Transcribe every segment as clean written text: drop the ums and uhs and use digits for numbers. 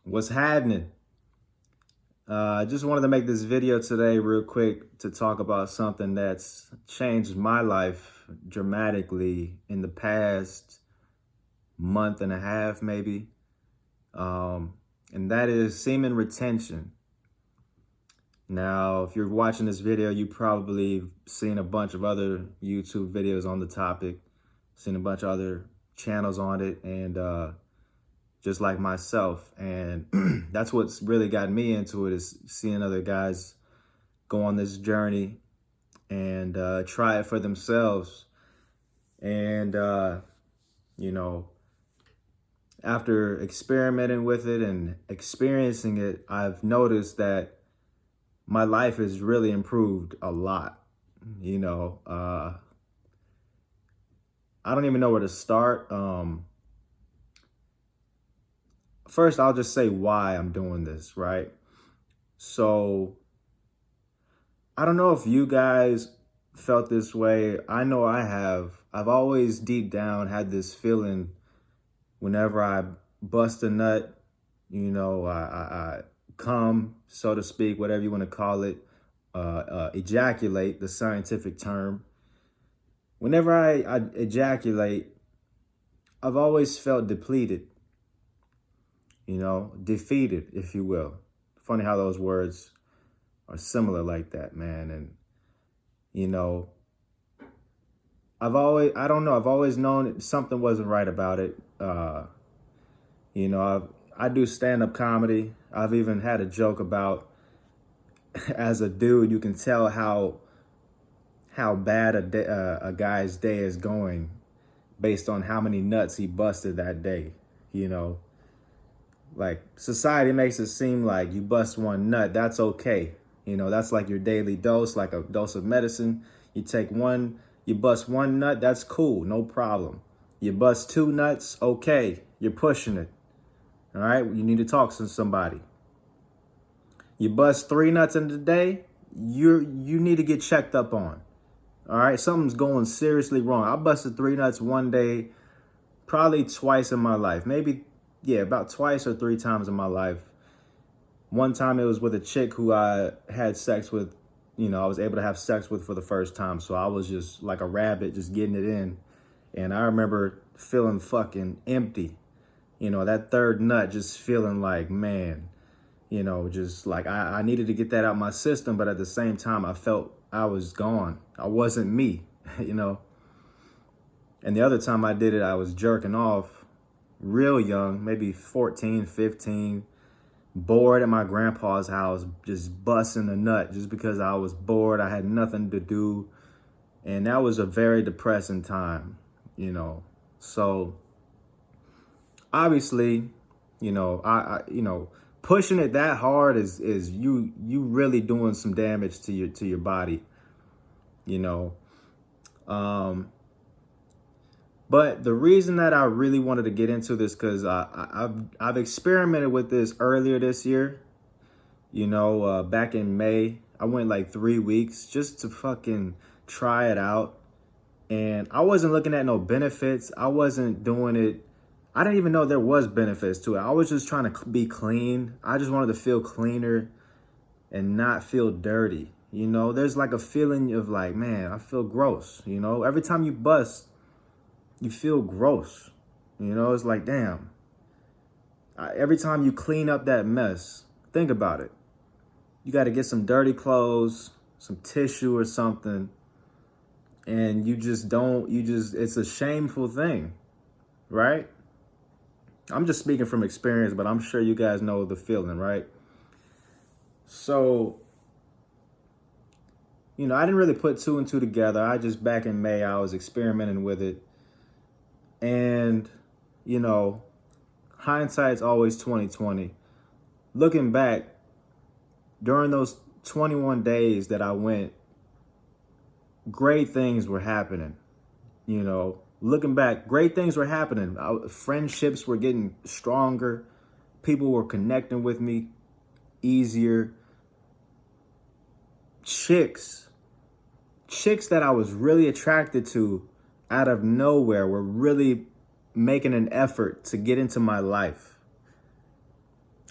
What's happening? I just wanted to make this video today real quick to talk about something that's changed my life dramatically in the past month and a half, maybe. And that is semen retention. Now, if you're watching this video, you probably seen a bunch of other YouTube videos on the topic, seen a bunch of other channels on it, and just like myself. And that's what's really gotten me into it, is seeing other guys go on this journey and try it for themselves. And, after experimenting with it and experiencing it, I've noticed that my life has really improved a lot. I don't even know where to start. First, I'll just say why I'm doing this, right? So, I don't know if you guys felt this way. I know I have. I've always deep down had this feeling whenever I bust a nut, I come, so to speak, whatever you want to call it, ejaculate, the scientific term. Whenever I ejaculate, I've always felt depleted. Defeated, if you will. Funny how those words are similar like that, man. And, I've always known something wasn't right about it. I do stand-up comedy. I've even had a joke about, as a dude, you can tell how bad a guy's day is going based on how many nuts he busted that day, Like, society makes it seem like you bust one nut, that's okay. That's like your daily dose, like a dose of medicine. You bust one nut, that's cool, no problem. You bust two nuts, okay, you're pushing it. All right, you need to talk to somebody. You bust three nuts in the day, you need to get checked up on. All right, something's going seriously wrong. I busted three nuts one day, probably twice in my life, maybe. Yeah, about twice or three times in my life. One time it was with a chick who I had sex with, I was able to have sex with for the first time. So I was just like a rabbit, just getting it in. And I remember feeling fucking empty. That third nut, just feeling like, man, just like I needed to get that out my system. But at the same time, I felt I was gone. I wasn't me, And the other time I did it, I was jerking off real young, maybe 14, 15, bored at my grandpa's house, just busting a nut just because I was bored. I had nothing to do. And that was a very depressing time, So obviously, pushing it that hard is you really doing some damage to your body, But the reason that I really wanted to get into this, because I've experimented with this earlier this year. Back in May, I went like 3 weeks just to fucking try it out. And I wasn't looking at no benefits. I wasn't doing it. I didn't even know there was benefits to it. I was just trying to be clean. I just wanted to feel cleaner and not feel dirty. There's like a feeling of like, man, I feel gross. Every time you bust, you feel gross. It's like, damn. Every time you clean up that mess, think about it. You got to get some dirty clothes, some tissue or something. And it's a shameful thing, right? I'm just speaking from experience, but I'm sure you guys know the feeling, right? So, I didn't really put two and two together. Back in May, I was experimenting with it. And, hindsight's always 20/20. Looking back, during those 21 days that I went, great things were happening. Looking back, great things were happening. Friendships were getting stronger. People were connecting with me easier. Chicks that I was really attracted to out of nowhere were really making an effort to get into my life.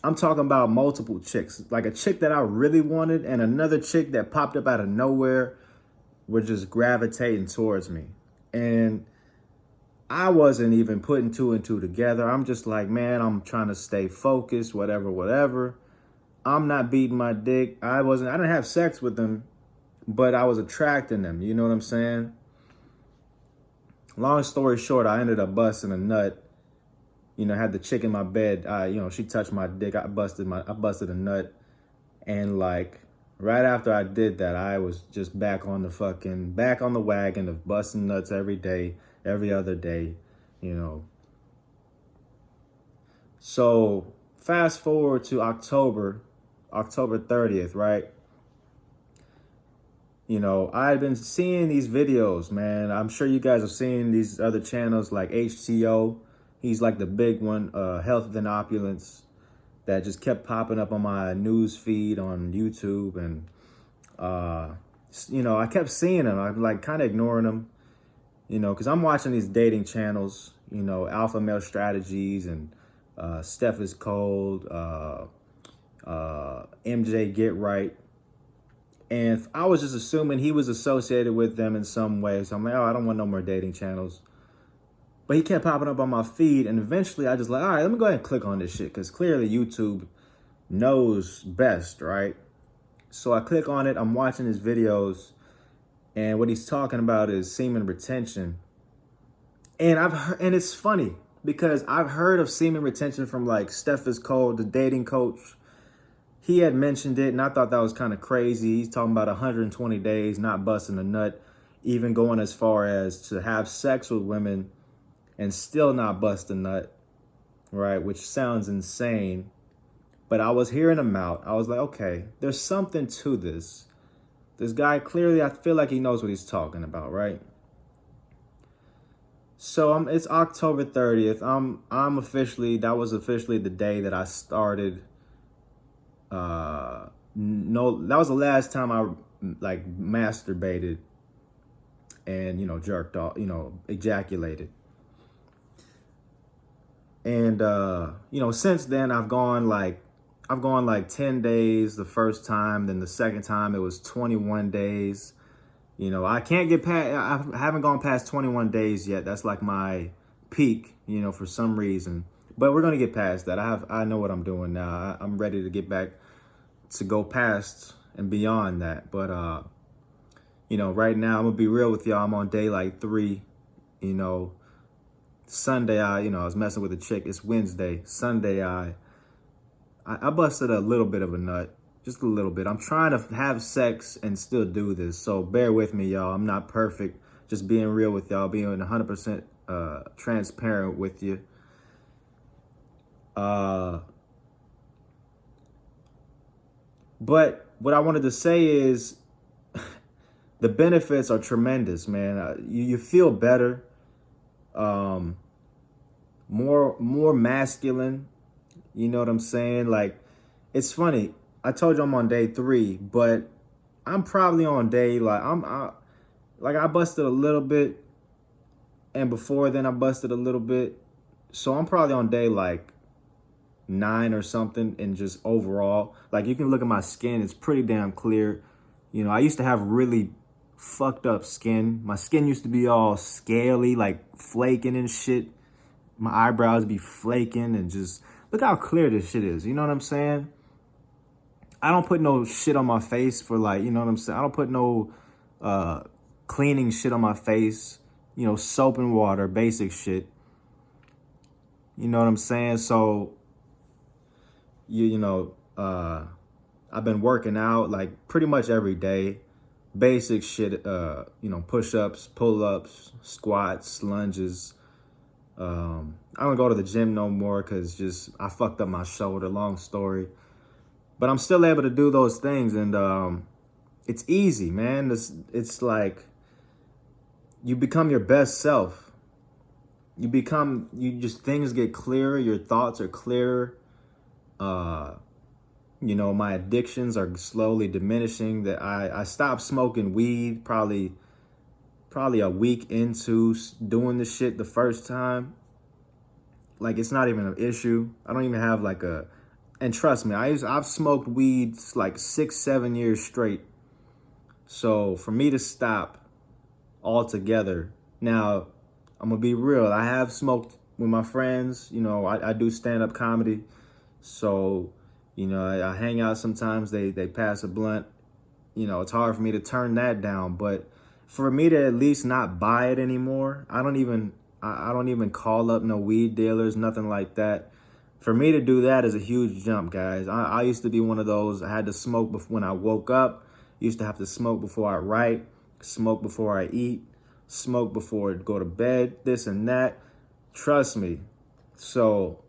I'm talking about multiple chicks, like a chick that I really wanted and another chick that popped up out of nowhere were just gravitating towards me. And I wasn't even putting two and two together. I'm just like, man, I'm trying to stay focused, whatever. I'm not beating my dick. I didn't have sex with them, but I was attracting them. You know what I'm saying? Long story short, I ended up busting a nut. You know, had the chick in my bed. She touched my dick. I busted a nut. And like right after I did that, I was just back on the wagon of busting nuts every day, every other day, you know. So fast forward to October 30th, right? You know, I've been seeing these videos, man. I'm sure you guys have seen these other channels like HTO. He's like the big one, Health Than Opulence, that just kept popping up on my news feed on YouTube. And, I kept seeing them. I'm like kind of ignoring them, because I'm watching these dating channels, Alpha Male Strategies and Steph is Cold, MJ Get Right. And I was just assuming he was associated with them in some way. So I'm like, oh, I don't want no more dating channels. But he kept popping up on my feed. And eventually I just like, all right, let me go ahead and click on this shit. Because clearly YouTube knows best, right? So I click on it. I'm watching his videos. And what he's talking about is semen retention. And and it's funny because I've heard of semen retention from like Steph is Cold, the dating coach. He had mentioned it, and I thought that was kind of crazy. He's talking about 120 days, not busting a nut, even going as far as to have sex with women and still not bust a nut, right? Which sounds insane. But I was hearing him out. I was like, okay, there's something to this. This guy clearly, I feel like he knows what he's talking about, right? So it's October 30th. That was officially the day that I started. That was the last time I like masturbated and, jerked off, ejaculated. And, since then I've gone like 10 days the first time. Then the second time it was 21 days. I can't get past, I haven't gone past 21 days yet. That's like my peak, for some reason. But we're going to get past that. I know what I'm doing now. I'm ready to get back to go past and beyond that. But, right now, I'm going to be real with y'all. I'm on day like 3, Sunday, I was messing with a chick. It's Wednesday. Sunday, I busted a little bit of a nut. Just a little bit. I'm trying to have sex and still do this. So bear with me, y'all. I'm not perfect. Just being real with y'all. Being 100% transparent with you. But what I wanted to say is the benefits are tremendous, man. You feel better, more masculine. You know what I'm saying? Like, it's funny. I told you I'm on day 3, but I'm probably on day I busted a little bit, and before then I busted a little bit. So I'm probably on day like 9 or something, and just overall, like, you can look at my skin, it's pretty damn clear. I used to have really fucked up skin. My skin used to be all scaly, like flaking and shit. My eyebrows be flaking, and just look how clear this shit is. You know what I'm saying? I don't put no shit on my face for like, you know what I'm saying? I don't put no cleaning shit on my face. Soap and water, basic shit. You know what I'm saying? So I've been working out like pretty much every day. Basic shit, push-ups, pull-ups, squats, lunges. I don't go to the gym no more because I fucked up my shoulder, long story. But I'm still able to do those things, and it's easy, man. It's like you become your best self. Things get clearer, your thoughts are clearer. My addictions are slowly diminishing. That I stopped smoking weed probably a week into doing the shit the first time. Like, it's not even an issue. I don't even have like a And trust me, I've smoked weed like 6, 7 years straight. So for me to stop altogether, now I'm gonna be real. I have smoked with my friends. You know, I do stand-up comedy. So, you know, I hang out sometimes. They pass a blunt. You know, it's hard for me to turn that down. But for me to at least not buy it anymore, I don't even call up no weed dealers, nothing like that. For me to do that is a huge jump, guys. I used to be one of those. I had to smoke when I woke up. Used to have to smoke before I write, smoke before I eat, smoke before I go to bed, this and that. Trust me. So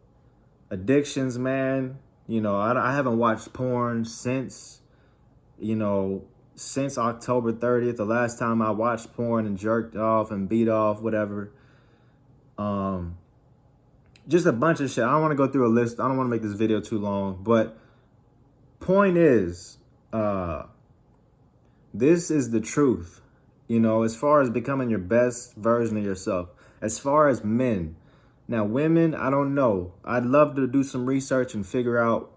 addictions, man, you know, I haven't watched porn since, you know, since October 30th, the last time I watched porn and jerked off and beat off, whatever. Just a bunch of shit. I don't want to go through a list. I don't want to make this video too long, but point is, this is the truth. You know, as far as becoming your best version of yourself, as far as men. Now, women, I don't know. I'd love to do some research and figure out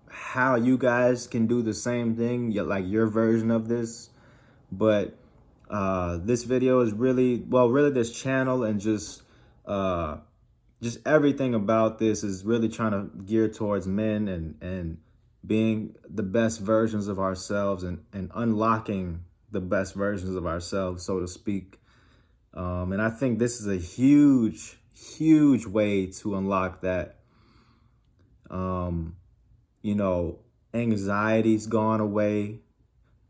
how you guys can do the same thing, like your version of this. But this video is really this channel and just everything about this is really trying to gear towards men and being the best versions of ourselves and unlocking the best versions of ourselves, so to speak. And I think this is a huge, huge way to unlock that. You know, anxiety's gone away.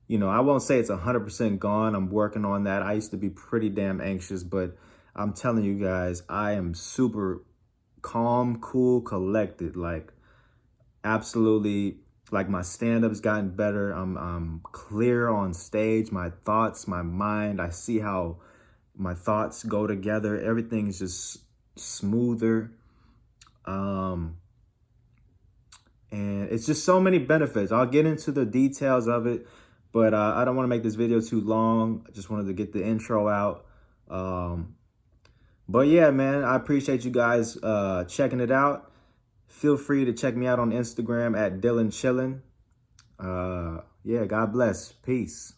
You know, I won't say it's 100% gone. I'm working on that. I used to be pretty damn anxious, but I'm telling you guys, I am super calm, cool, collected. Like, absolutely, like my stand-up's gotten better. I'm clear on stage. My thoughts, my mind, I see how my thoughts go together. Everything's just smoother. And it's just so many benefits. I'll get into the details of it, but I don't want to make this video too long. I just wanted to get the intro out. But yeah, man, I appreciate you guys checking it out. Feel free to check me out on Instagram at DylanChillin. Yeah, God bless. Peace.